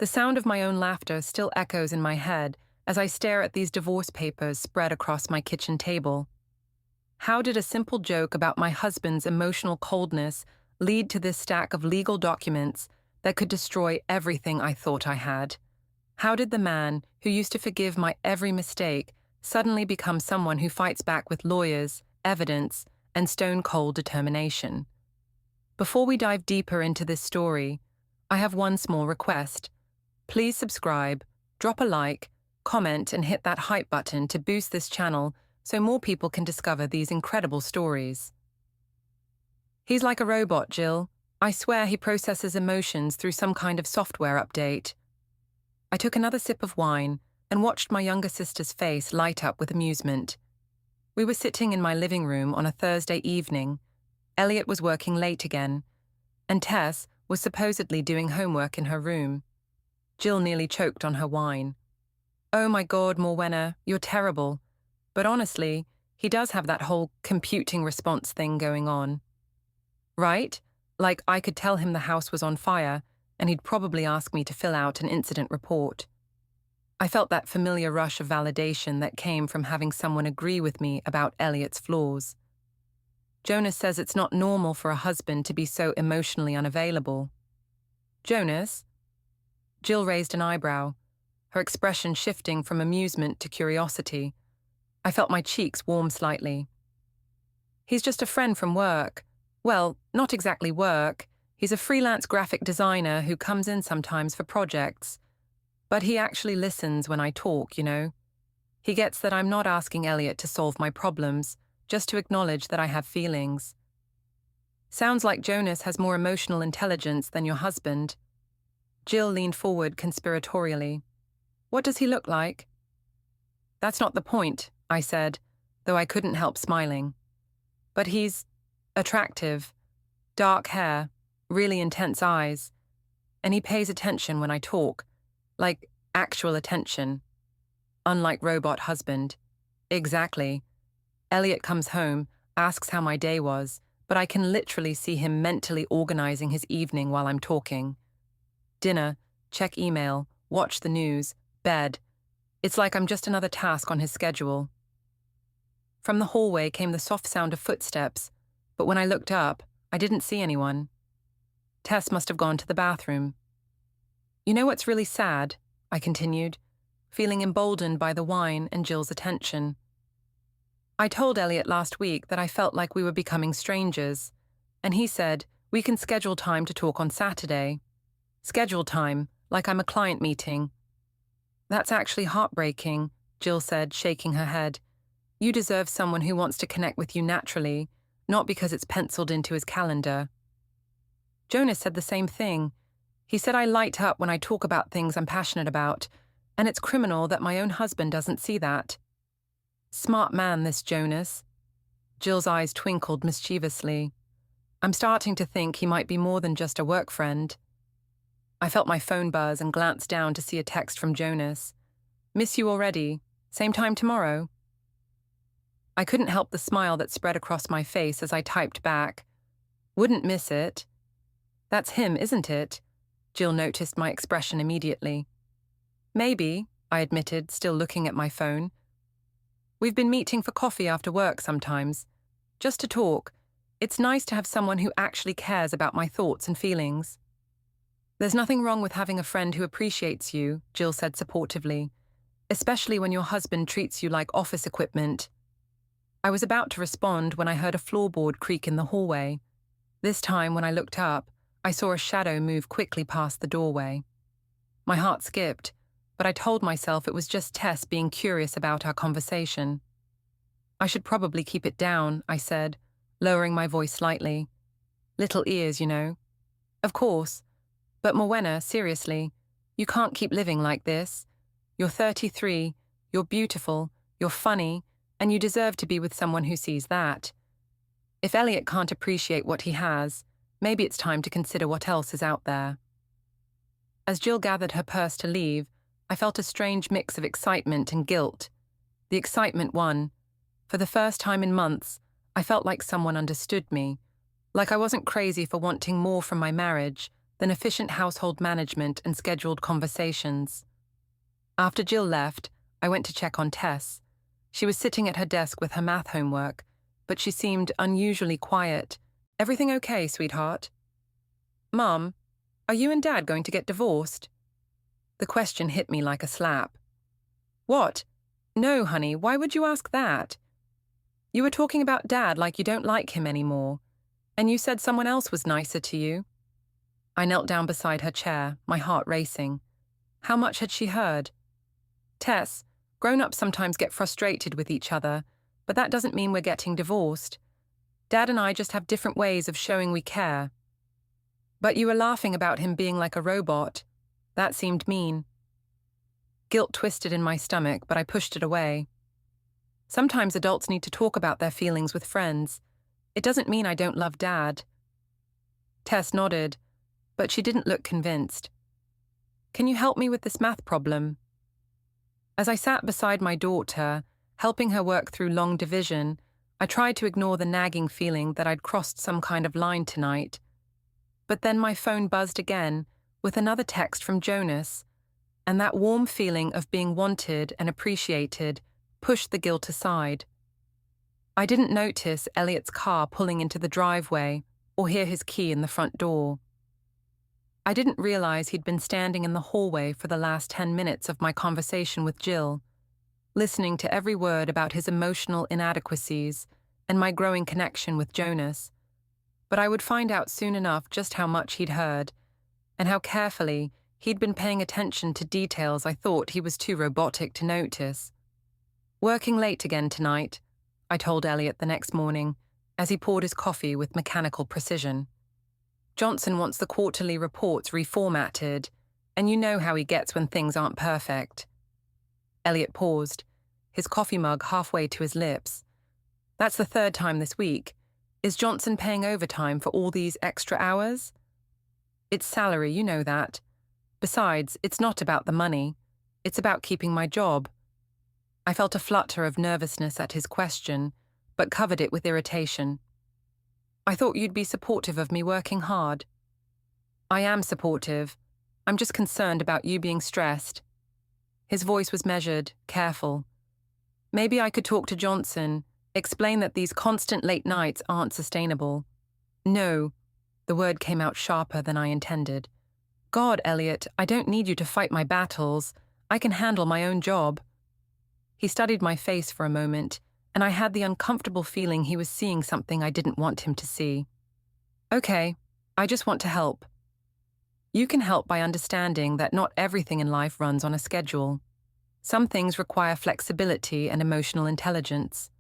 The sound of my own laughter still echoes in my head as I stare at these divorce papers spread across my kitchen table. How did a simple joke about my husband's emotional coldness lead to this stack of legal documents that could destroy everything I thought I had? How did the man who used to forgive my every mistake suddenly become someone who fights back with lawyers, evidence, and stone-cold determination? Before we dive deeper into this story, I have one small request. Please subscribe, drop a like, comment, and hit that hype button to boost this channel so more people can discover these incredible stories. He's like a robot, Jill. I swear he processes emotions through some kind of software update. I took another sip of wine and watched my younger sister's face light up with amusement. We were sitting in my living room on a Thursday evening. Elliot was working late again, and Tess was supposedly doing homework in her room. Jill nearly choked on her wine. "Oh my God, Morwenna, you're terrible. But honestly, he does have that whole computing response thing going on. Right? Like I could tell him the house was on fire, and he'd probably ask me to fill out an incident report." I felt that familiar rush of validation that came from having someone agree with me about Elliot's flaws. Jonas says it's not normal for a husband to be so emotionally unavailable. Jonas? Jill raised an eyebrow, her expression shifting from amusement to curiosity. I felt my cheeks warm slightly. "He's just a friend from work. Well, not exactly work. He's a freelance graphic designer who comes in sometimes for projects. But he actually listens when I talk, you know. He gets that I'm not asking Elliot to solve my problems, just to acknowledge that I have feelings." "Sounds like Jonas has more emotional intelligence than your husband." Jill leaned forward conspiratorially. "What does he look like?" "That's not the point," I said, though I couldn't help smiling. "But he's attractive, dark hair, really intense eyes, and he pays attention when I talk, like actual attention. Unlike robot husband." "Exactly. Elliot comes home, asks how my day was, but I can literally see him mentally organizing his evening while I'm talking. Dinner, check email, watch the news, bed. It's like I'm just another task on his schedule." From the hallway came the soft sound of footsteps, but when I looked up, I didn't see anyone. Tess must have gone to the bathroom. "You know what's really sad?" I continued, feeling emboldened by the wine and Jill's attention. "I told Elliot last week that I felt like we were becoming strangers, and he said, we can schedule time to talk on Saturday. Schedule time, like I'm a client meeting." "That's actually heartbreaking," Jill said, shaking her head. "You deserve someone who wants to connect with you naturally, not because it's penciled into his calendar." Jonas said the same thing. He said I light up when I talk about things I'm passionate about, and it's criminal that my own husband doesn't see that. Smart man, this Jonas. Jill's eyes twinkled mischievously. "I'm starting to think he might be more than just a work friend." I felt my phone buzz and glanced down to see a text from Jonas. "Miss you already. Same time tomorrow." I couldn't help the smile that spread across my face as I typed back. "Wouldn't miss it." "That's him, isn't it?" Jill noticed my expression immediately. "Maybe," I admitted, still looking at my phone. "We've been meeting for coffee after work sometimes. Just to talk. It's nice to have someone who actually cares about my thoughts and feelings." "There's nothing wrong with having a friend who appreciates you," Jill said supportively, "especially when your husband treats you like office equipment." I was about to respond when I heard a floorboard creak in the hallway. This time, when I looked up, I saw a shadow move quickly past the doorway. My heart skipped, but I told myself it was just Tess being curious about our conversation. "I should probably keep it down," I said, lowering my voice slightly. "Little ears, you know." "Of course. But Morwenna, seriously, you can't keep living like this. You're 33, you're beautiful, you're funny, and you deserve to be with someone who sees that. If Elliot can't appreciate what he has, maybe it's time to consider what else is out there." As Jill gathered her purse to leave, I felt a strange mix of excitement and guilt. The excitement won. For the first time in months, I felt like someone understood me, like I wasn't crazy for wanting more from my marriage, than efficient household management and scheduled conversations. After Jill left, I went to check on Tess. She was sitting at her desk with her math homework, but she seemed unusually quiet. "Everything okay, sweetheart?" "Mom, are you and Dad going to get divorced?" The question hit me like a slap. "What? No, honey, why would you ask that? You were talking about Dad like you don't like him anymore, and you said someone else was nicer to you." I knelt down beside her chair, my heart racing. How much had she heard? "Tess, grown-ups sometimes get frustrated with each other, but that doesn't mean we're getting divorced. Dad and I just have different ways of showing we care." "But you were laughing about him being like a robot. That seemed mean." Guilt twisted in my stomach, but I pushed it away. Sometimes adults need to talk about their feelings with friends. It doesn't mean I don't love Dad. Tess nodded, but she didn't look convinced. "Can you help me with this math problem?" As I sat beside my daughter, helping her work through long division, I tried to ignore the nagging feeling that I'd crossed some kind of line tonight. But then my phone buzzed again, with another text from Jonas, and that warm feeling of being wanted and appreciated pushed the guilt aside. I didn't notice Elliot's car pulling into the driveway or hear his key in the front door. I didn't realize he'd been standing in the hallway for the last 10 minutes of my conversation with Jill, listening to every word about his emotional inadequacies and my growing connection with Jonas. But I would find out soon enough just how much he'd heard, and how carefully he'd been paying attention to details I thought he was too robotic to notice. "Working late again tonight," I told Elliot the next morning, as he poured his coffee with mechanical precision. "Johnson wants the quarterly reports reformatted, and you know how he gets when things aren't perfect." Elliot paused, his coffee mug halfway to his lips. "That's the third time this week. Is Johnson paying overtime for all these extra hours?" "It's salary, you know that. Besides, it's not about the money. It's about keeping my job." I felt a flutter of nervousness at his question, but covered it with irritation. "I thought you'd be supportive of me working hard." "I am supportive. I'm just concerned about you being stressed." His voice was measured, careful. "Maybe I could talk to Johnson, explain that these constant late nights aren't sustainable." "No." The word came out sharper than I intended. "God, Elliot, I don't need you to fight my battles. I can handle my own job." He studied my face for a moment, and I had the uncomfortable feeling he was seeing something I didn't want him to see. "Okay, I just want to help." You can help by understanding that not everything in life runs on a schedule. Some things require flexibility and emotional intelligence.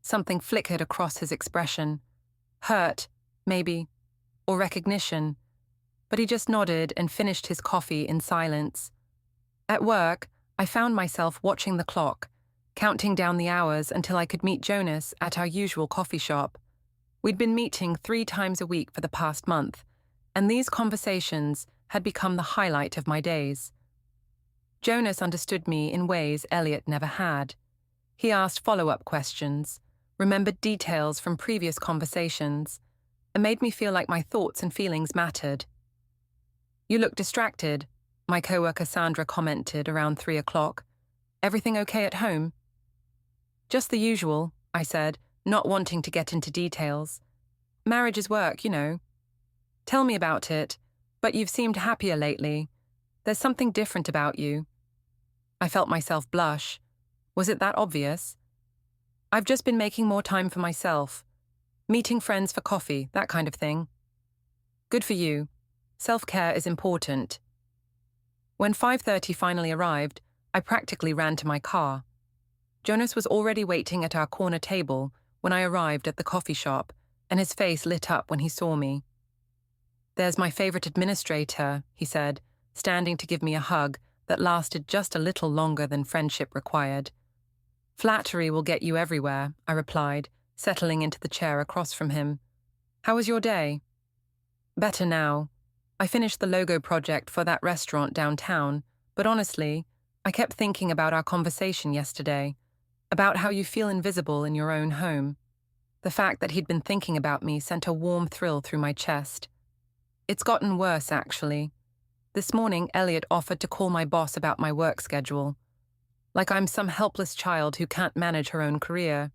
Something flickered across his expression. Hurt, maybe, or recognition. But he just nodded and finished his coffee in silence. At work, I found myself watching the clock, counting down the hours until I could meet Jonas at our usual coffee shop. We'd been meeting 3 times a week for the past month, and these conversations had become the highlight of my days. Jonas understood me in ways Elliot never had. He asked follow-up questions, remembered details from previous conversations, and made me feel like my thoughts and feelings mattered. "You look distracted," my coworker Sandra commented around 3 o'clock. "Everything okay at home?" "Just the usual," I said, not wanting to get into details. "Marriage is work, you know." "Tell me about it, but you've seemed happier lately. There's something different about you." I felt myself blush. Was it that obvious? "I've just been making more time for myself. Meeting friends for coffee, that kind of thing." "Good for you. Self-care is important." When 5:30 finally arrived, I practically ran to my car. Jonas was already waiting at our corner table when I arrived at the coffee shop, and his face lit up when he saw me. "There's my favorite administrator," he said, standing to give me a hug that lasted just a little longer than friendship required. "Flattery will get you everywhere," I replied, settling into the chair across from him. "How was your day?" "Better now. I finished the logo project for that restaurant downtown, but honestly, I kept thinking about our conversation yesterday, about how you feel invisible in your own home." The fact that he'd been thinking about me sent a warm thrill through my chest. It's gotten worse, actually. This morning, Elliot offered to call my boss about my work schedule. Like I'm some helpless child who can't manage her own career.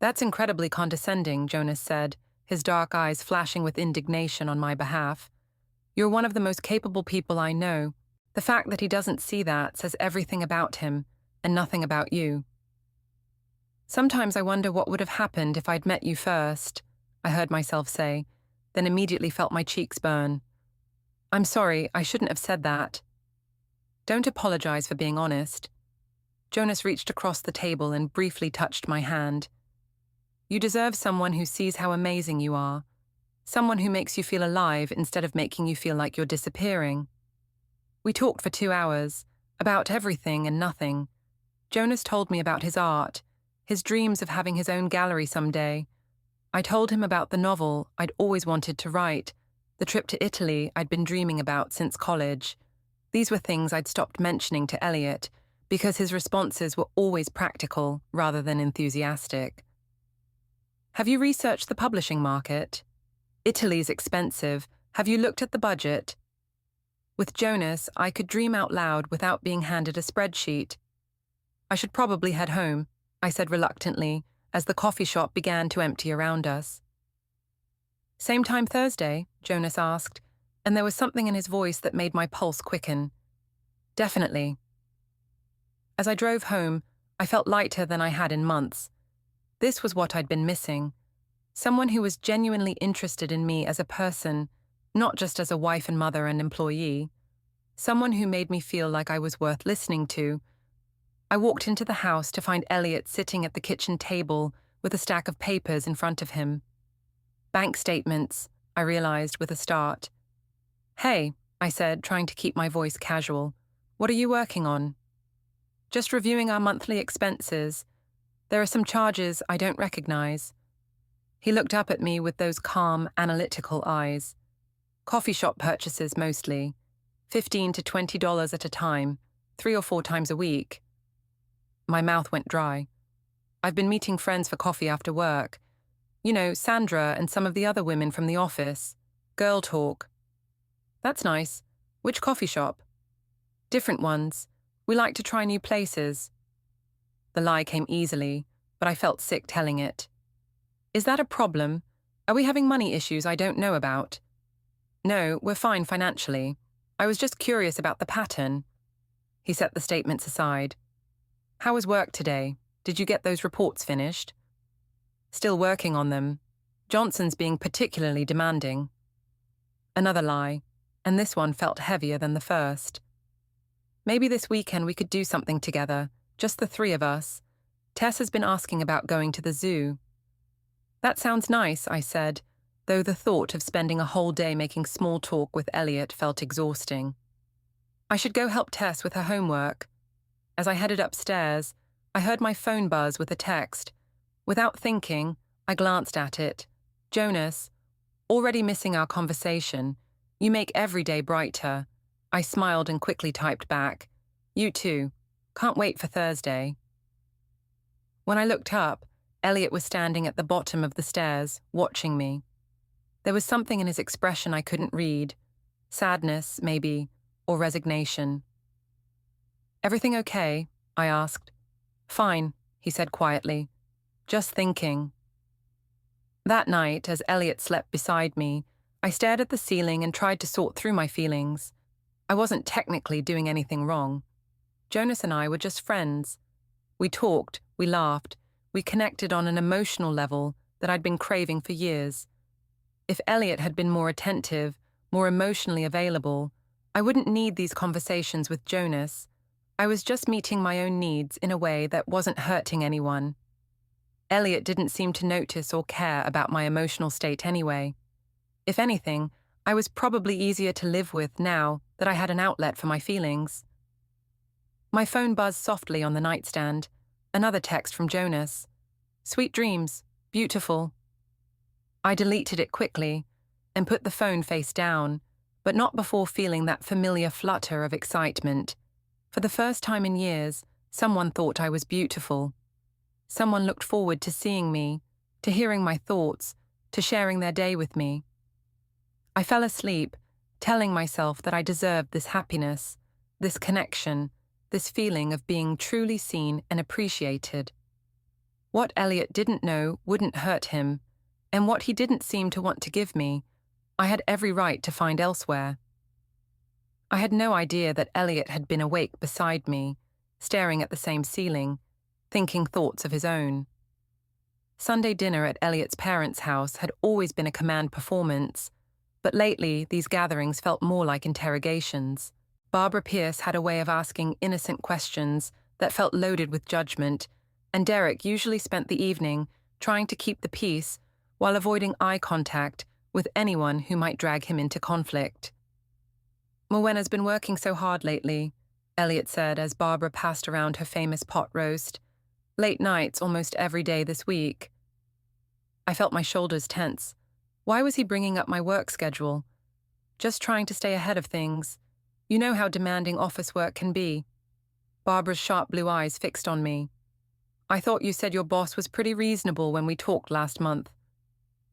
That's incredibly condescending, Jonas said, his dark eyes flashing with indignation on my behalf. You're one of the most capable people I know. The fact that he doesn't see that says everything about him, and nothing about you. Sometimes I wonder what would have happened if I'd met you first, I heard myself say, then immediately felt my cheeks burn. I'm sorry, I shouldn't have said that. Don't apologize for being honest. Jonas reached across the table and briefly touched my hand. You deserve someone who sees how amazing you are. Someone who makes you feel alive instead of making you feel like you're disappearing. We talked for 2 hours, about everything and nothing. Jonas told me about his art, his dreams of having his own gallery someday. I told him about the novel I'd always wanted to write, the trip to Italy I'd been dreaming about since college. These were things I'd stopped mentioning to Elliot because his responses were always practical rather than enthusiastic. Have you researched the publishing market? Italy's expensive. Have you looked at the budget? With Jonas, I could dream out loud without being handed a spreadsheet. I should probably head home, I said reluctantly, as the coffee shop began to empty around us. Same time Thursday? Jonas asked, and there was something in his voice that made my pulse quicken. Definitely. As I drove home, I felt lighter than I had in months. This was what I'd been missing. Someone who was genuinely interested in me as a person, not just as a wife and mother and employee. Someone who made me feel like I was worth listening to. I walked into the house to find Elliot sitting at the kitchen table with a stack of papers in front of him. Bank statements, I realized with a start. Hey, I said, trying to keep my voice casual. What are you working on? Just reviewing our monthly expenses. There are some charges I don't recognize. He looked up at me with those calm, analytical eyes. Coffee shop purchases mostly. $15 to $20 at a time, 3 or 4 times a week. My mouth went dry. I've been meeting friends for coffee after work. You know, Sandra and some of the other women from the office. Girl talk. That's nice. Which coffee shop? Different ones. We like to try new places. The lie came easily, but I felt sick telling it. Is that a problem? Are we having money issues I don't know about? No, we're fine financially. I was just curious about the pattern. He set the statements aside. How was work today? Did you get those reports finished? Still working on them. Johnson's being particularly demanding. Another lie, and this one felt heavier than the first. Maybe this weekend we could do something together, just the 3 of us. Tess has been asking about going to the zoo. That sounds nice, I said, though the thought of spending a whole day making small talk with Elliot felt exhausting. I should go help Tess with her homework. As I headed upstairs, I heard my phone buzz with a text. Without thinking, I glanced at it. Jonas, already missing our conversation. You make every day brighter. I smiled and quickly typed back. You too. Can't wait for Thursday. When I looked up, Elliot was standing at the bottom of the stairs, watching me. There was something in his expression I couldn't read. Sadness, maybe, or resignation. Everything okay? I asked. Fine, he said quietly. Just thinking. That night, as Elliot slept beside me, I stared at the ceiling and tried to sort through my feelings. I wasn't technically doing anything wrong. Jonas and I were just friends. We talked, we laughed, we connected on an emotional level that I'd been craving for years. If Elliot had been more attentive, more emotionally available, I wouldn't need these conversations with Jonas. I was just meeting my own needs in a way that wasn't hurting anyone. Elliot didn't seem to notice or care about my emotional state anyway. If anything, I was probably easier to live with now that I had an outlet for my feelings. My phone buzzed softly on the nightstand. Another text from Jonas. Sweet dreams. Beautiful. I deleted it quickly and put the phone face down, but not before feeling that familiar flutter of excitement. For the first time in years, someone thought I was beautiful. Someone looked forward to seeing me, to hearing my thoughts, to sharing their day with me. I fell asleep, telling myself that I deserved this happiness, this connection, this feeling of being truly seen and appreciated. What Elliot didn't know wouldn't hurt him, and what he didn't seem to want to give me, I had every right to find elsewhere. I had no idea that Elliot had been awake beside me, staring at the same ceiling, thinking thoughts of his own. Sunday dinner at Elliot's parents' house had always been a command performance, but lately these gatherings felt more like interrogations. Barbara Pierce had a way of asking innocent questions that felt loaded with judgment, and Derek usually spent the evening trying to keep the peace while avoiding eye contact with anyone who might drag him into conflict. "Morwenna's been working so hard lately," Elliot said as Barbara passed around her famous pot roast. "Late nights almost every day this week." I felt my shoulders tense. Why was he bringing up my work schedule? Just trying to stay ahead of things. You know how demanding office work can be. Barbara's sharp blue eyes fixed on me. "I thought you said your boss was pretty reasonable when we talked last month."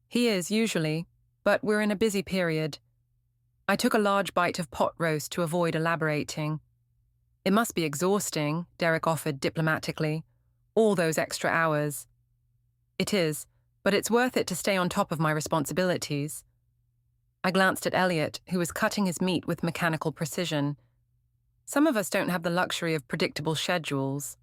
"He is, usually, but we're in a busy period." I took a large bite of pot roast to avoid elaborating. "It must be exhausting," Derek offered diplomatically. "All those extra hours." "It is, but it's worth it to stay on top of my responsibilities." I glanced at Elliot, who was cutting his meat with mechanical precision. Some of us don't have the luxury of predictable schedules.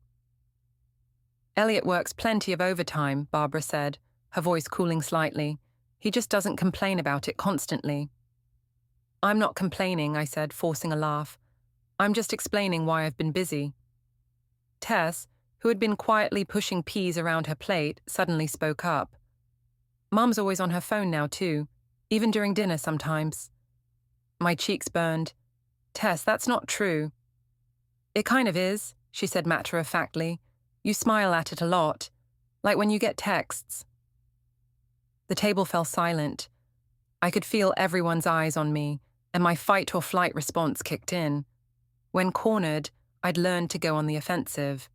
"Elliot works plenty of overtime," Barbara said, her voice cooling slightly. "He just doesn't complain about it constantly." "I'm not complaining," I said, forcing a laugh. "I'm just explaining why I've been busy." Tess, who had been quietly pushing peas around her plate, suddenly spoke up. "Mum's always on her phone now, too, even during dinner sometimes." My cheeks burned. "Tess, that's not true." "It kind of is," she said matter-of-factly. "You smile at it a lot, like when you get texts." The table fell silent. I could feel everyone's eyes on me, and my fight-or-flight response kicked in. When cornered, I'd learned to go on the offensive.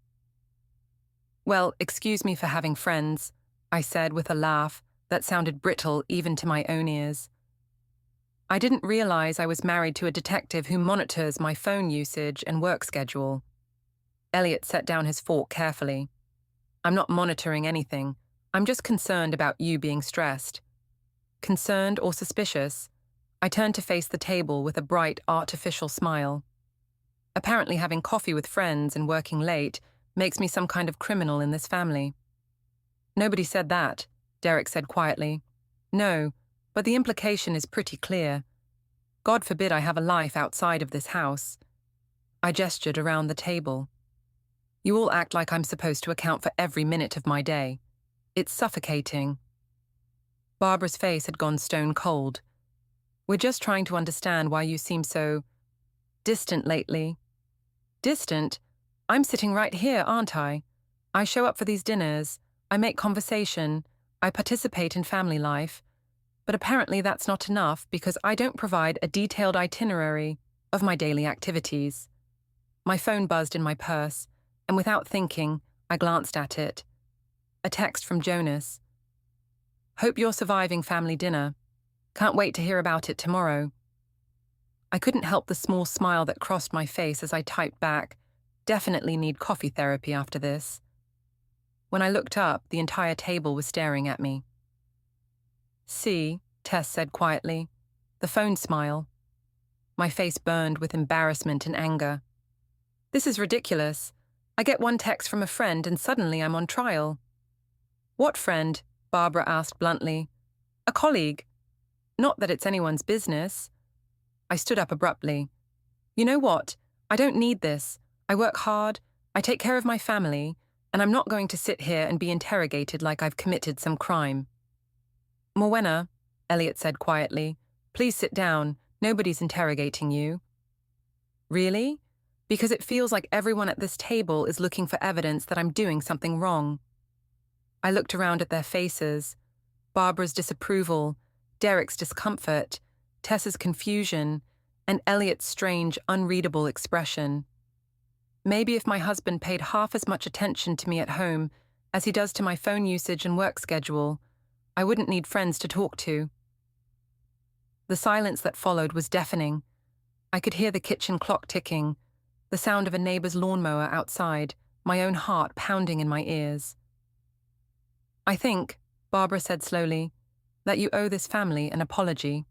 "Well, excuse me for having friends," I said with a laugh that sounded brittle even to my own ears. "I didn't realize I was married to a detective who monitors my phone usage and work schedule." Elliot set down his fork carefully. "I'm not monitoring anything. I'm just concerned about you being stressed." Concerned or suspicious, I turned to face the table with a bright, artificial smile. Apparently having coffee with friends and working late makes me some kind of criminal in this family. "Nobody said that," Derek said quietly. "No, but the implication is pretty clear. God forbid I have a life outside of this house." I gestured around the table. "You all act like I'm supposed to account for every minute of my day. It's suffocating." Barbara's face had gone stone cold. "We're just trying to understand why you seem so distant lately." "Distant? I'm sitting right here, aren't I? I show up for these dinners, I make conversation, I participate in family life. But apparently that's not enough because I don't provide a detailed itinerary of my daily activities." My phone buzzed in my purse, and without thinking, I glanced at it. A text from Jonas. "Hope you're surviving family dinner. Can't wait to hear about it tomorrow." I couldn't help the small smile that crossed my face as I typed back, "Definitely need coffee therapy after this." When I looked up, the entire table was staring at me. "See," Tess said quietly, "the phone smile." My face burned with embarrassment and anger. "This is ridiculous. I get one text from a friend and suddenly I'm on trial." "What friend?" Barbara asked bluntly. "A colleague. Not that it's anyone's business." I stood up abruptly. "You know what? I don't need this. I work hard, I take care of my family, and I'm not going to sit here and be interrogated like I've committed some crime." "Morwenna," Elliot said quietly, "please sit down. Nobody's interrogating you." "Really? Because it feels like everyone at this table is looking for evidence that I'm doing something wrong." I looked around at their faces. Barbara's disapproval, Derek's discomfort, Tessa's confusion, and Elliot's strange, unreadable expression. Maybe if my husband paid half as much attention to me at home as he does to my phone usage and work schedule, I wouldn't need friends to talk to. The silence that followed was deafening. I could hear the kitchen clock ticking, the sound of a neighbor's lawnmower outside, my own heart pounding in my ears. "I think," Barbara said slowly, "that you owe this family an apology."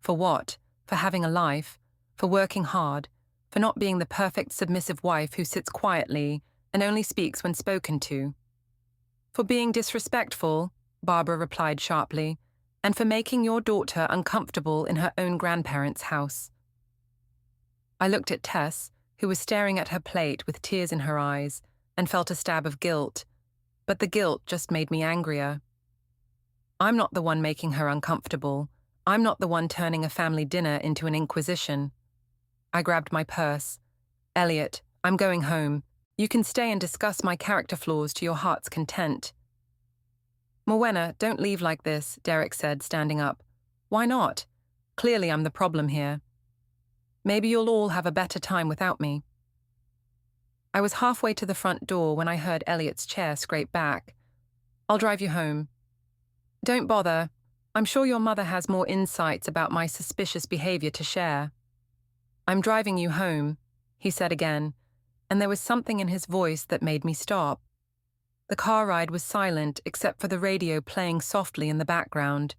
"For what? For having a life, for working hard, for not being the perfect submissive wife who sits quietly and only speaks when spoken to." "For being disrespectful," Barbara replied sharply, "and for making your daughter uncomfortable in her own grandparents' house." I looked at Tess, who was staring at her plate with tears in her eyes, and felt a stab of guilt, but the guilt just made me angrier. I'm not the one making her uncomfortable. I'm not the one turning a family dinner into an inquisition. I grabbed my purse. "Elliot, I'm going home. You can stay and discuss my character flaws to your heart's content." "Morwenna, don't leave like this," Derek said, standing up. "Why not? Clearly I'm the problem here. Maybe you'll all have a better time without me." I was halfway to the front door when I heard Elliot's chair scrape back. "I'll drive you home." "Don't bother. I'm sure your mother has more insights about my suspicious behavior to share." "I'm driving you home," he said again, and there was something in his voice that made me stop. The car ride was silent except for the radio playing softly in the background.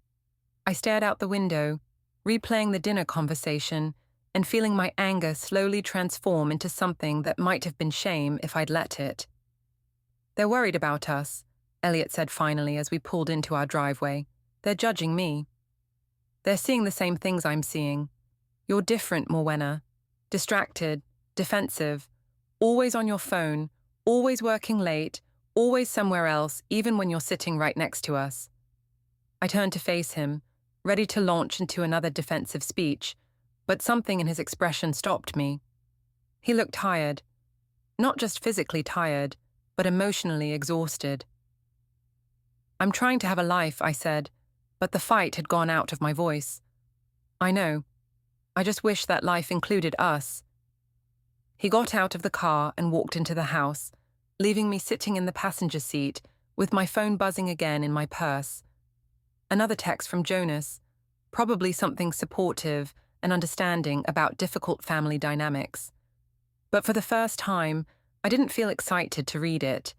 I stared out the window, replaying the dinner conversation and feeling my anger slowly transform into something that might have been shame if I'd let it. "They're worried about us," Elliot said finally as we pulled into our driveway. "They're judging me. They're seeing the same things I'm seeing. You're different, Morwenna. Distracted, defensive, always on your phone, always working late, always somewhere else, even when you're sitting right next to us." I turned to face him, ready to launch into another defensive speech, but something in his expression stopped me. He looked tired. Not just physically tired, but emotionally exhausted. "I'm trying to have a life," I said, but the fight had gone out of my voice. "I know. I just wish that life included us." He got out of the car and walked into the house, leaving me sitting in the passenger seat with my phone buzzing again in my purse. Another text from Jonas, probably something supportive and understanding about difficult family dynamics. But for the first time, I didn't feel excited to read it.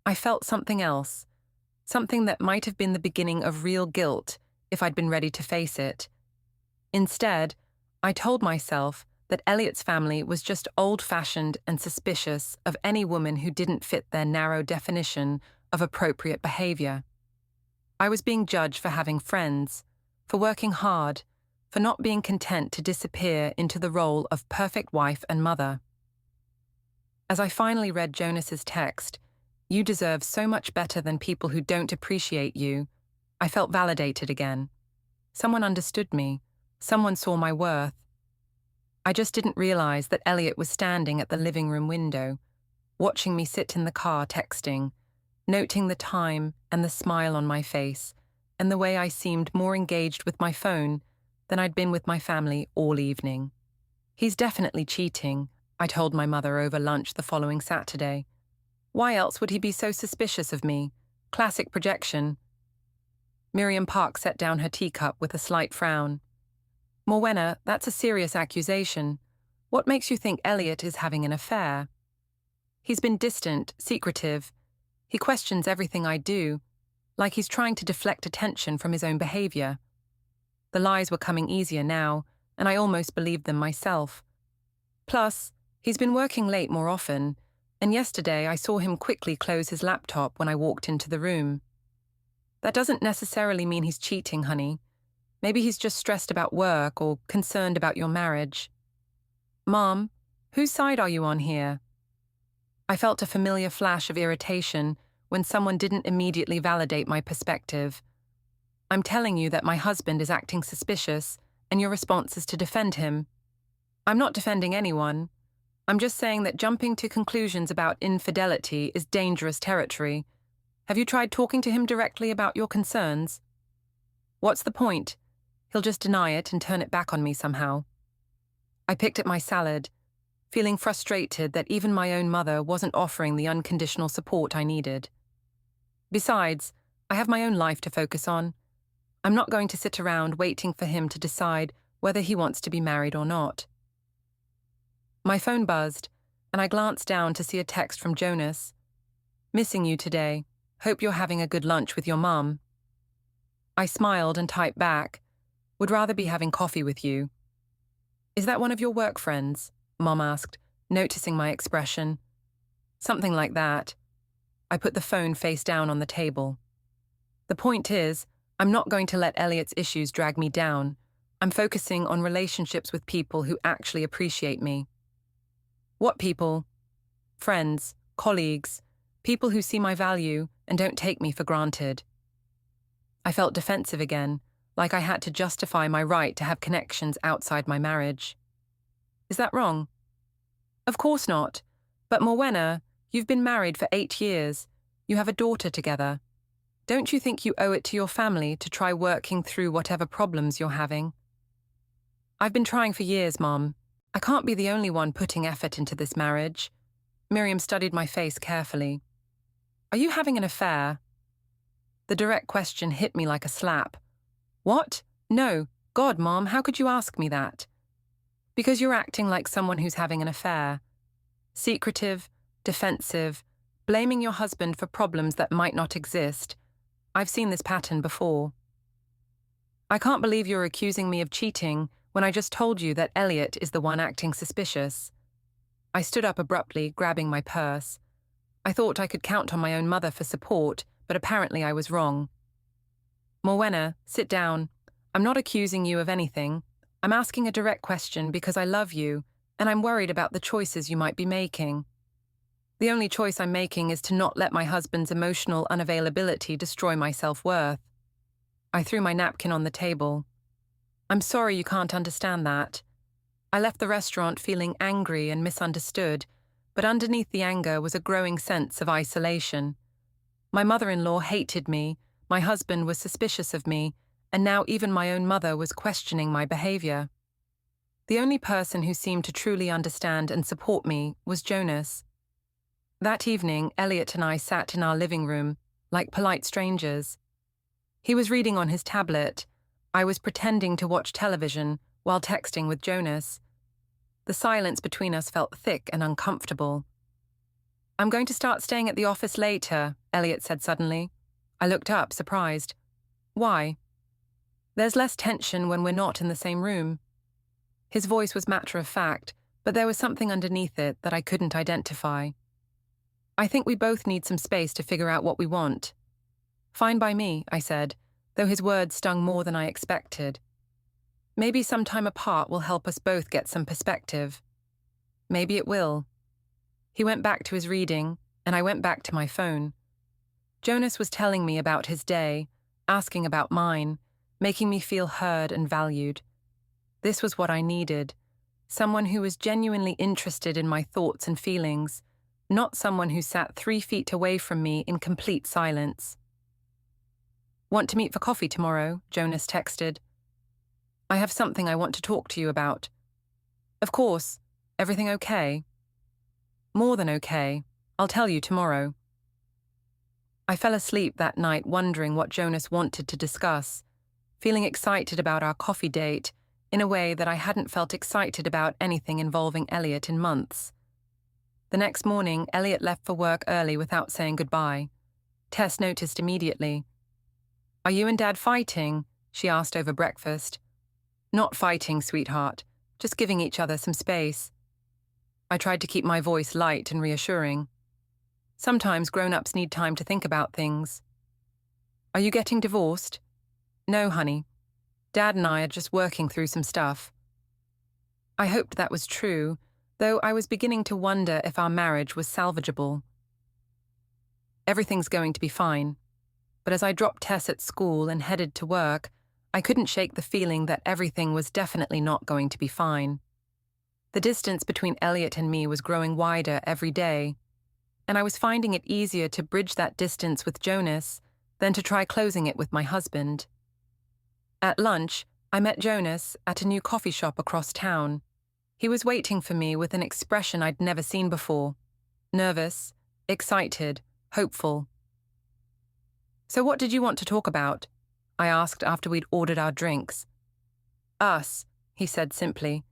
I felt something else, something that might have been the beginning of real guilt if I'd been ready to face it. Instead, I told myself that Elliot's family was just old-fashioned and suspicious of any woman who didn't fit their narrow definition of appropriate behavior. I was being judged for having friends, for working hard, for not being content to disappear into the role of perfect wife and mother. As I finally read Jonas's text, "You deserve so much better than people who don't appreciate you," I felt validated again. Someone understood me. Someone saw my worth. I just didn't realize that Elliot was standing at the living room window, watching me sit in the car texting, noting the time and the smile on my face, and the way I seemed more engaged with my phone than I'd been with my family all evening. "He's definitely cheating," I told my mother over lunch the following Saturday. "Why else would he be so suspicious of me? Classic projection." Miriam Park set down her teacup with a slight frown. "Morwenna, that's a serious accusation. What makes you think Elliot is having an affair?" "He's been distant, secretive. He questions everything I do, like he's trying to deflect attention from his own behavior." The lies were coming easier now, and I almost believed them myself. "Plus, he's been working late more often, and yesterday I saw him quickly close his laptop when I walked into the room." "That doesn't necessarily mean he's cheating, honey. Maybe he's just stressed about work or concerned about your marriage." "Mom, whose side are you on here?" I felt a familiar flash of irritation when someone didn't immediately validate my perspective. "I'm telling you that my husband is acting suspicious, and your response is to defend him." "I'm not defending anyone. I'm just saying that jumping to conclusions about infidelity is dangerous territory. Have you tried talking to him directly about your concerns?" "What's the point? He'll just deny it and turn it back on me somehow." I picked at my salad, feeling frustrated that even my own mother wasn't offering the unconditional support I needed. Besides, I have my own life to focus on. I'm not going to sit around waiting for him to decide whether he wants to be married or not. My phone buzzed, and I glanced down to see a text from Jonas. Missing you today. Hope you're having a good lunch with your mum. I smiled and typed back, would rather be having coffee with you. Is that one of your work friends? Mom asked, noticing my expression. Something like that. I put the phone face down on the table. The point is, I'm not going to let Elliot's issues drag me down. I'm focusing on relationships with people who actually appreciate me. What people? Friends, colleagues, people who see my value and don't take me for granted. I felt defensive again, like I had to justify my right to have connections outside my marriage. Is that wrong? Of course not. But Morwenna, you've been married for 8 years. You have a daughter together. Don't you think you owe it to your family to try working through whatever problems you're having? I've been trying for years, Mom. I can't be the only one putting effort into this marriage. Miriam studied my face carefully. Are you having an affair? The direct question hit me like a slap. What? No. God, Mom, how could you ask me that? Because you're acting like someone who's having an affair. Secretive, defensive, blaming your husband for problems that might not exist. I've seen this pattern before. I can't believe you're accusing me of cheating when I just told you that Elliot is the one acting suspicious. I stood up abruptly, grabbing my purse. I thought I could count on my own mother for support, but apparently I was wrong. Morwenna, sit down. I'm not accusing you of anything. I'm asking a direct question because I love you, and I'm worried about the choices you might be making. The only choice I'm making is to not let my husband's emotional unavailability destroy my self-worth. I threw my napkin on the table. I'm sorry you can't understand that. I left the restaurant feeling angry and misunderstood, but underneath the anger was a growing sense of isolation. My mother-in-law hated me, my husband was suspicious of me, and now even my own mother was questioning my behavior. The only person who seemed to truly understand and support me was Jonas. That evening, Elliot and I sat in our living room, like polite strangers. He was reading on his tablet. I was pretending to watch television while texting with Jonas. The silence between us felt thick and uncomfortable. I'm going to start staying at the office later, Elliot said suddenly. I looked up, surprised. Why? There's less tension when we're not in the same room. His voice was matter-of-fact, but there was something underneath it that I couldn't identify. I think we both need some space to figure out what we want. Fine by me, I said, though his words stung more than I expected. Maybe some time apart will help us both get some perspective. Maybe it will. He went back to his reading, and I went back to my phone. Jonas was telling me about his day, asking about mine, making me feel heard and valued. This was what I needed, someone who was genuinely interested in my thoughts and feelings, not someone who sat 3 feet away from me in complete silence. Want to meet for coffee tomorrow? Jonas texted. I have something I want to talk to you about. Of course. Everything okay? More than okay. I'll tell you tomorrow. I fell asleep that night wondering what Jonas wanted to discuss, feeling excited about our coffee date in a way that I hadn't felt excited about anything involving Elliot in months. The next morning, Elliot left for work early without saying goodbye. Tess noticed immediately. Are you and Dad fighting? She asked over breakfast. Not fighting, sweetheart. Just giving each other some space. I tried to keep my voice light and reassuring. Sometimes grown-ups need time to think about things. Are you getting divorced? No, honey. Dad and I are just working through some stuff. I hoped that was true, though I was beginning to wonder if our marriage was salvageable. Everything's going to be fine. But as I dropped Tess at school and headed to work, I couldn't shake the feeling that everything was definitely not going to be fine. The distance between Elliot and me was growing wider every day, and I was finding it easier to bridge that distance with Jonas than to try closing it with my husband. At lunch, I met Jonas at a new coffee shop across town. He was waiting for me with an expression I'd never seen before. Nervous, excited, hopeful. So what did you want to talk about? I asked after we'd ordered our drinks. Us, he said simply.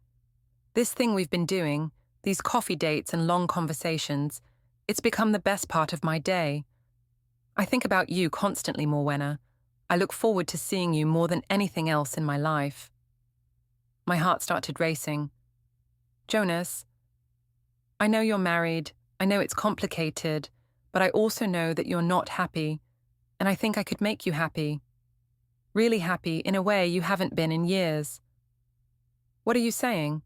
This thing we've been doing, these coffee dates and long conversations, it's become the best part of my day. I think about you constantly, Morwenna. I look forward to seeing you more than anything else in my life. My heart started racing. Jonas, I know you're married, I know it's complicated, but I also know that you're not happy, and I think I could make you happy. Really happy in a way you haven't been in years. What are you saying?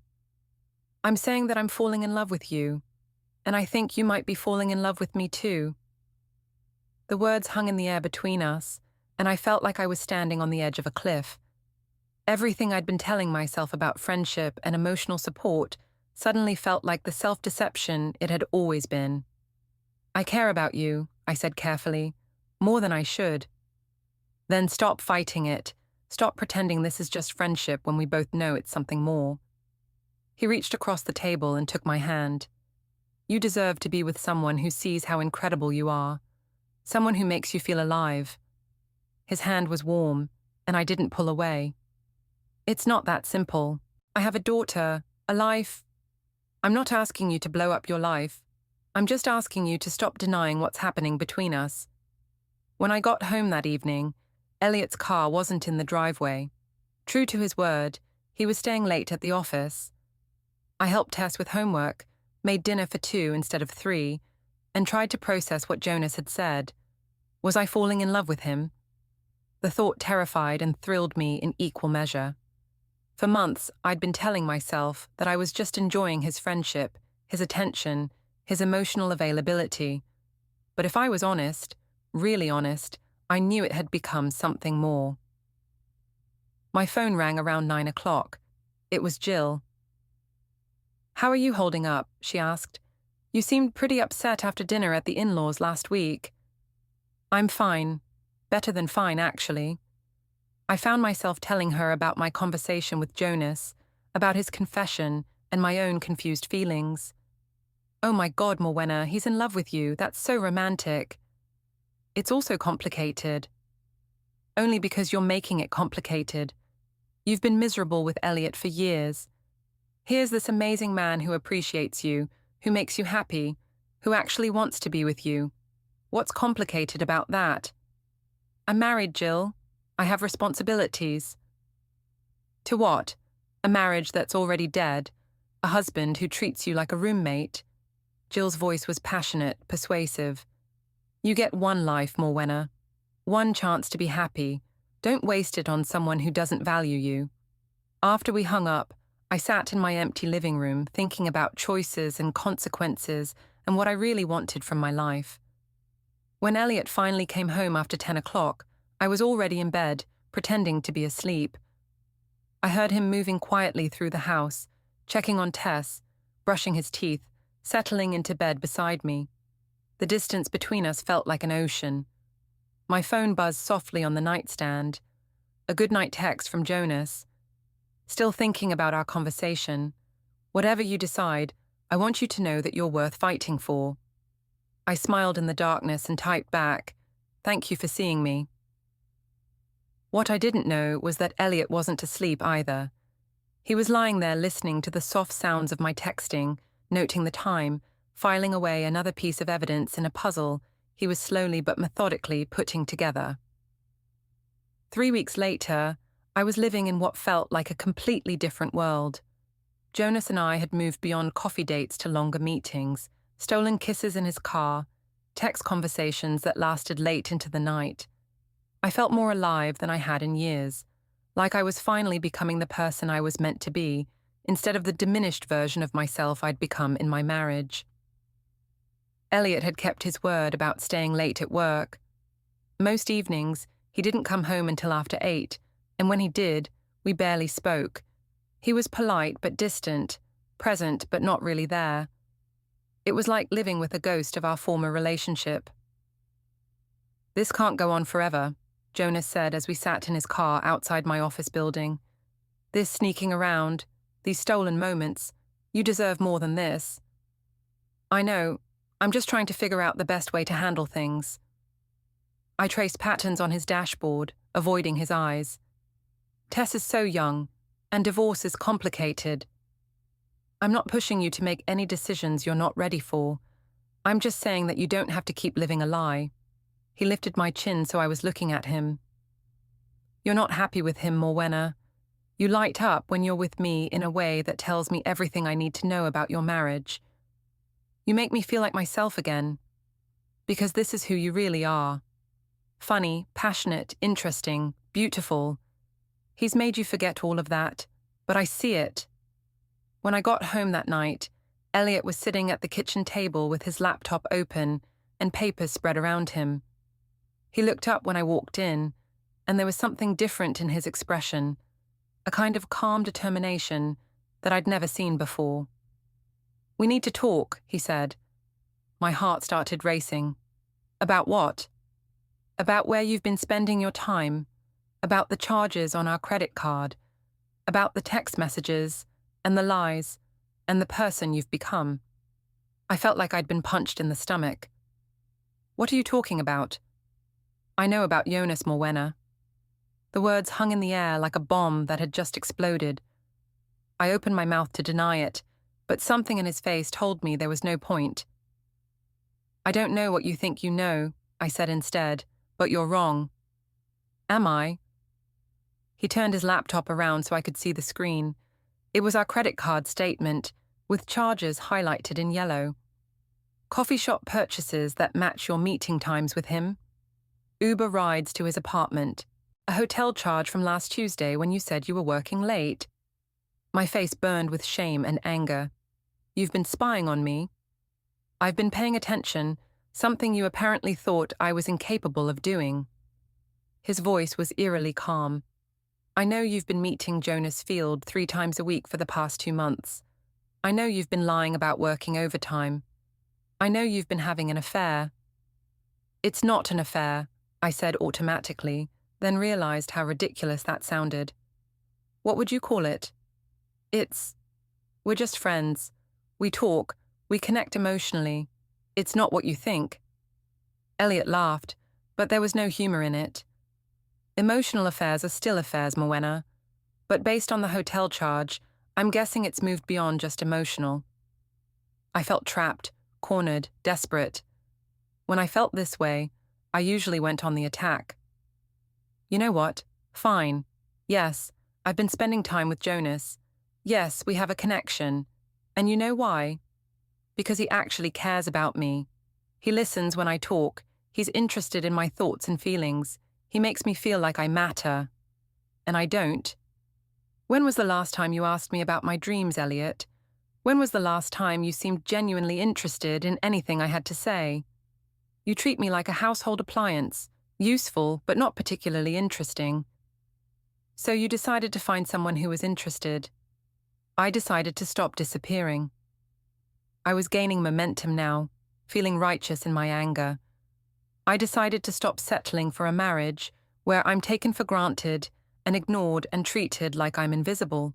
I'm saying that I'm falling in love with you, and I think you might be falling in love with me too. The words hung in the air between us, and I felt like I was standing on the edge of a cliff. Everything I'd been telling myself about friendship and emotional support suddenly felt like the self-deception it had always been. I care about you, I said carefully, more than I should. Then stop fighting it. Stop pretending this is just friendship when we both know it's something more. He reached across the table and took my hand. You deserve to be with someone who sees how incredible you are, someone who makes you feel alive. His hand was warm, and I didn't pull away. It's not that simple. I have a daughter, a life. I'm not asking you to blow up your life. I'm just asking you to stop denying what's happening between us. When I got home that evening, Elliot's car wasn't in the driveway. True to his word, he was staying late at the office. I helped Tess with homework, made dinner for 2 instead of 3, and tried to process what Jonas had said. Was I falling in love with him? The thought terrified and thrilled me in equal measure. For months, I'd been telling myself that I was just enjoying his friendship, his attention, his emotional availability. But if I was honest, really honest, I knew it had become something more. My phone rang around 9 o'clock. It was Jill. "How are you holding up?" she asked. "You seemed pretty upset after dinner at the in-laws last week." "I'm fine. Better than fine, actually." I found myself telling her about my conversation with Jonas, about his confession and my own confused feelings. "Oh my God, Morwenna, he's in love with you. That's so romantic." "It's also complicated." "Only because you're making it complicated. You've been miserable with Elliot for years. Here's this amazing man who appreciates you, who makes you happy, who actually wants to be with you. What's complicated about that?" "I'm married, Jill. I have responsibilities." "To what? A marriage that's already dead? A husband who treats you like a roommate?" Jill's voice was passionate, persuasive. "You get one life, Morwenna. One chance to be happy. Don't waste it on someone who doesn't value you." After we hung up, I sat in my empty living room thinking about choices and consequences and what I really wanted from my life. When Elliot finally came home after 10 o'clock, I was already in bed, pretending to be asleep. I heard him moving quietly through the house, checking on Tess, brushing his teeth, settling into bed beside me. The distance between us felt like an ocean. My phone buzzed softly on the nightstand. A goodnight text from Jonas. "Still thinking about our conversation. Whatever you decide, I want you to know that you're worth fighting for." I smiled in the darkness and typed back, "Thank you for seeing me." What I didn't know was that Elliot wasn't asleep either. He was lying there listening to the soft sounds of my texting, noting the time, filing away another piece of evidence in a puzzle he was slowly but methodically putting together. 3 weeks later, I was living in what felt like a completely different world. Jonas and I had moved beyond coffee dates to longer meetings, stolen kisses in his car, text conversations that lasted late into the night. I felt more alive than I had in years, like I was finally becoming the person I was meant to be, instead of the diminished version of myself I'd become in my marriage. Elliot had kept his word about staying late at work. Most evenings, he didn't come home until after 8, and when he did, we barely spoke. He was polite but distant, present but not really there. It was like living with a ghost of our former relationship. "This can't go on forever," Jonas said as we sat in his car outside my office building. "This sneaking around, these stolen moments, you deserve more than this." "I know. I'm just trying to figure out the best way to handle things." I traced patterns on his dashboard, avoiding his eyes. Tess is so young, and divorce is complicated. I'm not pushing you to make any decisions you're not ready for. I'm just saying that you don't have to keep living a lie. He lifted my chin so I was looking at him. You're not happy with him, Morwenna. You light up when you're with me in a way that tells me everything I need to know about your marriage. You make me feel like myself again, because this is who you really are. Funny, passionate, interesting, beautiful. He's made you forget all of that, but I see it. When I got home that night, Elliot was sitting at the kitchen table with his laptop open and papers spread around him. He looked up when I walked in, and there was something different in his expression, a kind of calm determination that I'd never seen before. We need to talk, he said. My heart started racing. About what? About where you've been spending your time, about the charges on our credit card, about the text messages and the lies and the person you've become. I felt like I'd been punched in the stomach. What are you talking about? I know about Jonas, Morwenna. The words hung in the air like a bomb that had just exploded. I opened my mouth to deny it, but something in his face told me there was no point. I don't know what you think you know, I said instead, but you're wrong. Am I? He turned his laptop around so I could see the screen. It was our credit card statement, with charges highlighted in yellow. Coffee shop purchases that match your meeting times with him. Uber rides to his apartment. A hotel charge from last Tuesday when you said you were working late. My face burned with shame and anger. You've been spying on me. I've been paying attention, something you apparently thought I was incapable of doing. His voice was eerily calm. I know you've been meeting Jonas Field 3 times a week for the past 2 months. I know you've been lying about working overtime. I know you've been having an affair. It's not an affair, I said automatically, then realized how ridiculous that sounded. What would you call it? We're just friends. We talk, we connect emotionally. It's not what you think. Elliot laughed, but there was no humor in it. Emotional affairs are still affairs, Morwenna. But based on the hotel charge, I'm guessing it's moved beyond just emotional. I felt trapped, cornered, desperate. When I felt this way, I usually went on the attack. You know what? Fine. Yes, I've been spending time with Jonas. Yes, we have a connection. And you know why? Because he actually cares about me. He listens when I talk. He's interested in my thoughts and feelings. He makes me feel like I matter. And I don't. When was the last time you asked me about my dreams, Elliot? When was the last time you seemed genuinely interested in anything I had to say? You treat me like a household appliance, useful but not particularly interesting. So you decided to find someone who was interested. I decided to stop disappearing. I was gaining momentum now, feeling righteous in my anger. I decided to stop settling for a marriage where I'm taken for granted and ignored and treated like I'm invisible.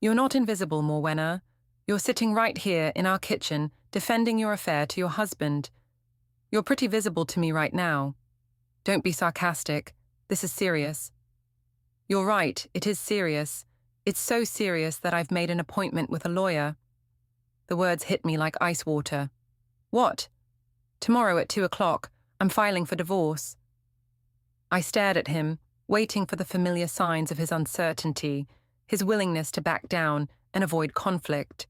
You're not invisible, Morwenna. You're sitting right here in our kitchen defending your affair to your husband. You're pretty visible to me right now. Don't be sarcastic. This is serious. You're right, it is serious. It's so serious that I've made an appointment with a lawyer. The words hit me like ice water. What? Tomorrow at 2:00, I'm filing for divorce. I stared at him, waiting for the familiar signs of his uncertainty, his willingness to back down and avoid conflict.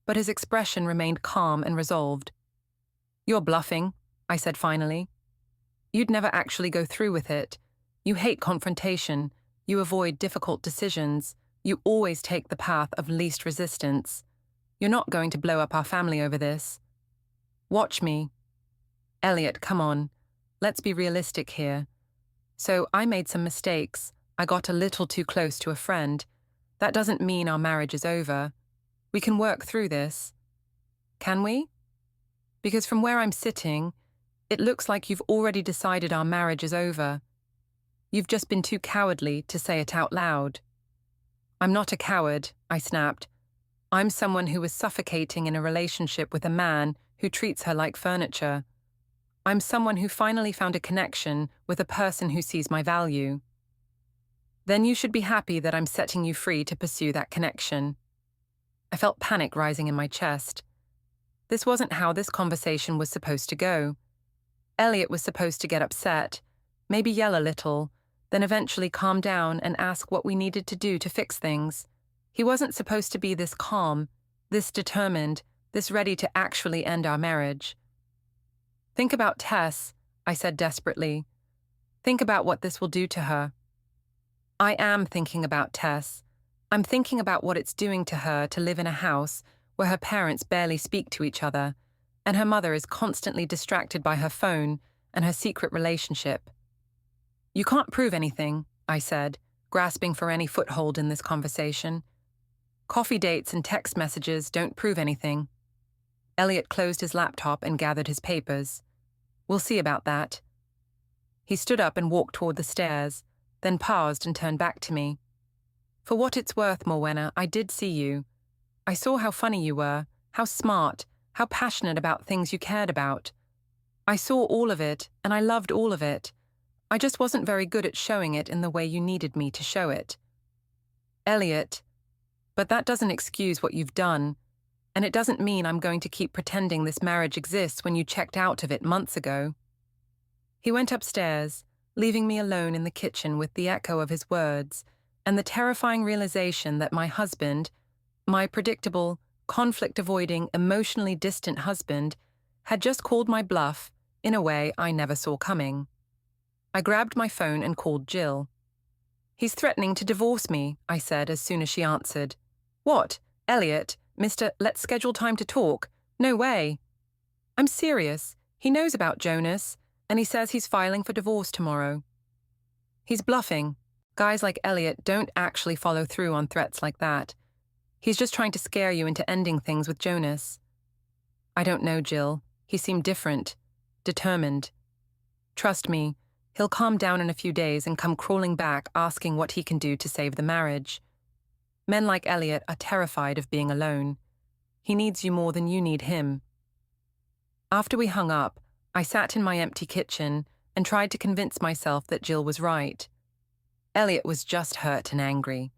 But his expression remained calm and resolved. You're bluffing, I said finally. You'd never actually go through with it. You hate confrontation. You avoid difficult decisions. You always take the path of least resistance. You're not going to blow up our family over this. Watch me. Elliot, come on. Let's be realistic here. So I made some mistakes. I got a little too close to a friend. That doesn't mean our marriage is over. We can work through this. Can we? Because from where I'm sitting, it looks like you've already decided our marriage is over. You've just been too cowardly to say it out loud. I'm not a coward, I snapped. I'm someone who is suffocating in a relationship with a man who treats her like furniture. I'm someone who finally found a connection with a person who sees my value. Then you should be happy that I'm setting you free to pursue that connection. I felt panic rising in my chest. This wasn't how this conversation was supposed to go. Elliot was supposed to get upset, maybe yell a little, then eventually calm down and ask what we needed to do to fix things. He wasn't supposed to be this calm, this determined, this ready to actually end our marriage. Think about Tess, I said desperately. Think about what this will do to her. I am thinking about Tess. I'm thinking about what it's doing to her to live in a house where her parents barely speak to each other, and her mother is constantly distracted by her phone and her secret relationship. You can't prove anything, I said, grasping for any foothold in this conversation. Coffee dates and text messages don't prove anything. Elliot closed his laptop and gathered his papers. We'll see about that. He stood up and walked toward the stairs, then paused and turned back to me. For what it's worth, Morwenna, I did see you. I saw how funny you were, how smart, how passionate about things you cared about. I saw all of it, and I loved all of it. I just wasn't very good at showing it in the way you needed me to show it. Elliot, but that doesn't excuse what you've done, and it doesn't mean I'm going to keep pretending this marriage exists when you checked out of it months ago. He went upstairs, leaving me alone in the kitchen with the echo of his words and the terrifying realization that my husband, my predictable, conflict-avoiding, emotionally distant husband, had just called my bluff in a way I never saw coming. I grabbed my phone and called Jill. He's threatening to divorce me, I said as soon as she answered. What? Elliot, Mr. Let's schedule time to talk. No way. I'm serious. He knows about Jonas, and he says he's filing for divorce tomorrow. He's bluffing. Guys like Elliot don't actually follow through on threats like that. He's just trying to scare you into ending things with Jonas. I don't know, Jill. He seemed different, determined. Trust me, he'll calm down in a few days and come crawling back asking what he can do to save the marriage. Men like Elliot are terrified of being alone. He needs you more than you need him. After we hung up, I sat in my empty kitchen and tried to convince myself that Jill was right. Elliot was just hurt and angry.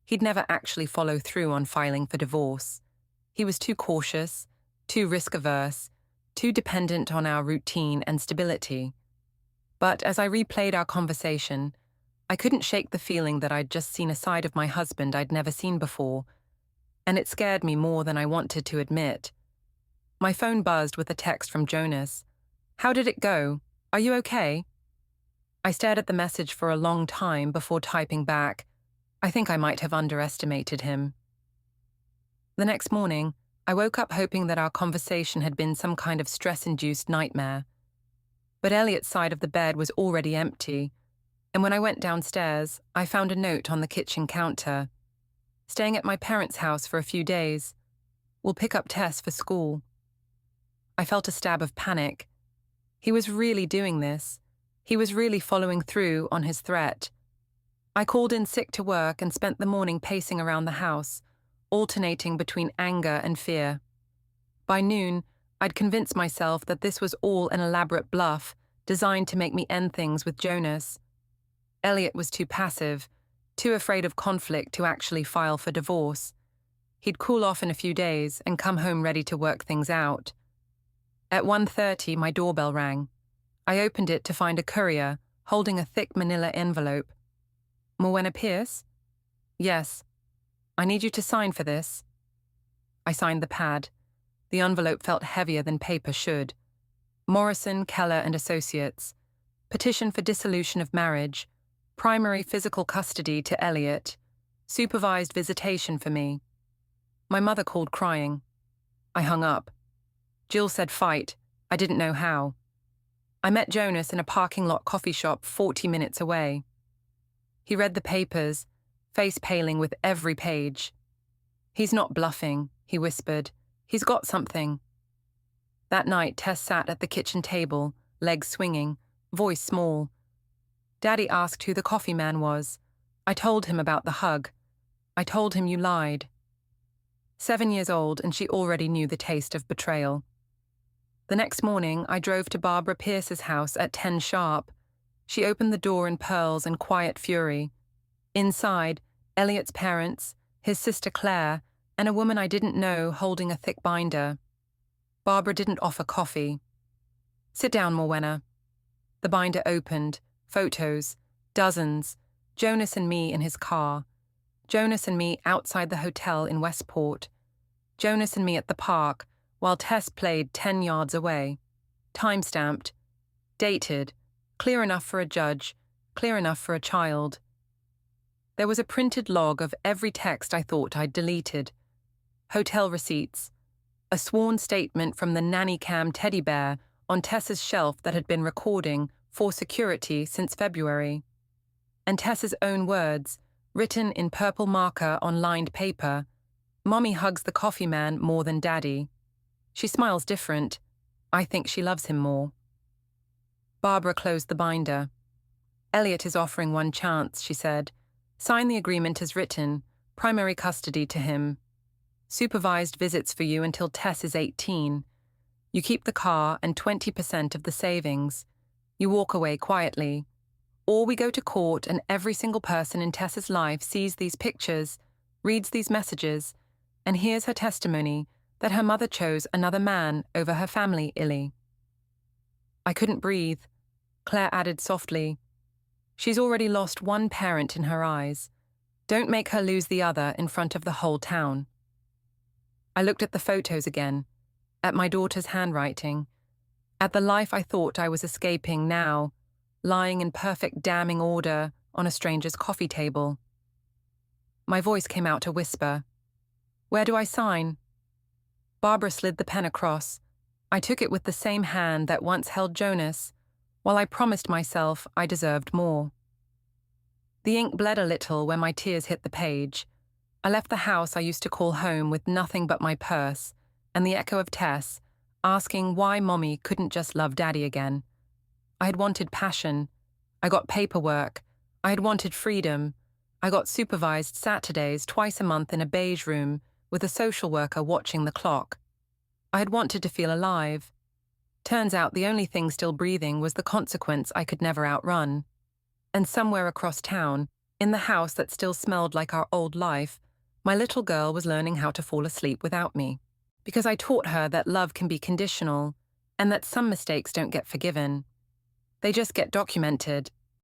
He'd never actually follow through on filing for divorce. He was too cautious, too risk-averse, too dependent on our routine and stability. But as I replayed our conversation, I couldn't shake the feeling that I'd just seen a side of my husband I'd never seen before, and it scared me more than I wanted to admit. My phone buzzed with a text from Jonas. How did it go? Are you okay? I stared at the message for a long time before typing back. I think I might have underestimated him. The next morning, I woke up hoping that our conversation had been some kind of stress-induced nightmare. But Elliot's side of the bed was already empty, and when I went downstairs, I found a note on the kitchen counter. Staying at my parents' house for a few days. We'll pick up Tess for school. I felt a stab of panic. He was really doing this. He was really following through on his threat. I called in sick to work and spent the morning pacing around the house, alternating between anger and fear. By noon, I'd convinced myself that this was all an elaborate bluff designed to make me end things with Jonas. Elliot was too passive, too afraid of conflict to actually file for divorce. He'd cool off in a few days and come home ready to work things out. At 1:30, my doorbell rang. I opened it to find a courier holding a thick manila envelope. Morwenna Pierce? Yes. I need you to sign for this. I signed the pad. The envelope felt heavier than paper should. Morrison, Keller and Associates. Petition for dissolution of marriage. Primary physical custody to Elliot. Supervised visitation for me. My mother called crying. I hung up. Jill said fight. I didn't know how. I met Jonas in a parking lot coffee shop 40 minutes away. He read the papers, face paling with every page. He's not bluffing, he whispered. He's got something. That night, Tess sat at the kitchen table, legs swinging, voice small. Daddy asked who the coffee man was. I told him about the hug. I told him you lied. 7 years old, and she already knew the taste of betrayal. The next morning, I drove to Barbara Pierce's house at 10 sharp. She opened the door in pearls and quiet fury. Inside, Elliot's parents, his sister Claire, and a woman I didn't know holding a thick binder. Barbara didn't offer coffee. "Sit down, Morwenna." The binder opened. Photos. Dozens. Jonas and me in his car. Jonas and me outside the hotel in Westport. Jonas and me at the park, while Tess played 10 yards away. Time-stamped. Dated. Clear enough for a judge. Clear enough for a child. There was a printed log of every text I thought I'd deleted. Hotel receipts. A sworn statement from the nanny cam teddy bear on Tess's shelf that had been recording for security since February. And Tess's own words, written in purple marker on lined paper. "Mommy hugs the coffee man more than Daddy. She smiles different. I think she loves him more." Barbara closed the binder. "Elliot is offering one chance," she said. "Sign the agreement as written, primary custody to him. Supervised visits for you until Tess is 18. You keep the car and 20% of the savings. You walk away quietly. Or we go to court and every single person in Tess's life sees these pictures, reads these messages, and hears her testimony that her mother chose another man over her family, Illy." I couldn't breathe. Claire added softly, "She's already lost one parent in her eyes. Don't make her lose the other in front of the whole town." I looked at the photos again, at my daughter's handwriting, at the life I thought I was escaping now, lying in perfect damning order on a stranger's coffee table. My voice came out a whisper. "Where do I sign?" Barbara slid the pen across. I took it with the same hand that once held Jonas, while I promised myself I deserved more. The ink bled a little when my tears hit the page. I left the house I used to call home with nothing but my purse and the echo of Tess, asking why Mommy couldn't just love Daddy again. I had wanted passion. I got paperwork. I had wanted freedom. I got supervised Saturdays twice a month in a beige room with a social worker watching the clock. I had wanted to feel alive. Turns out the only thing still breathing was the consequence I could never outrun. And somewhere across town, in the house that still smelled like our old life, my little girl was learning how to fall asleep without me. Because I taught her that love can be conditional, and that some mistakes don't get forgiven. They just get documented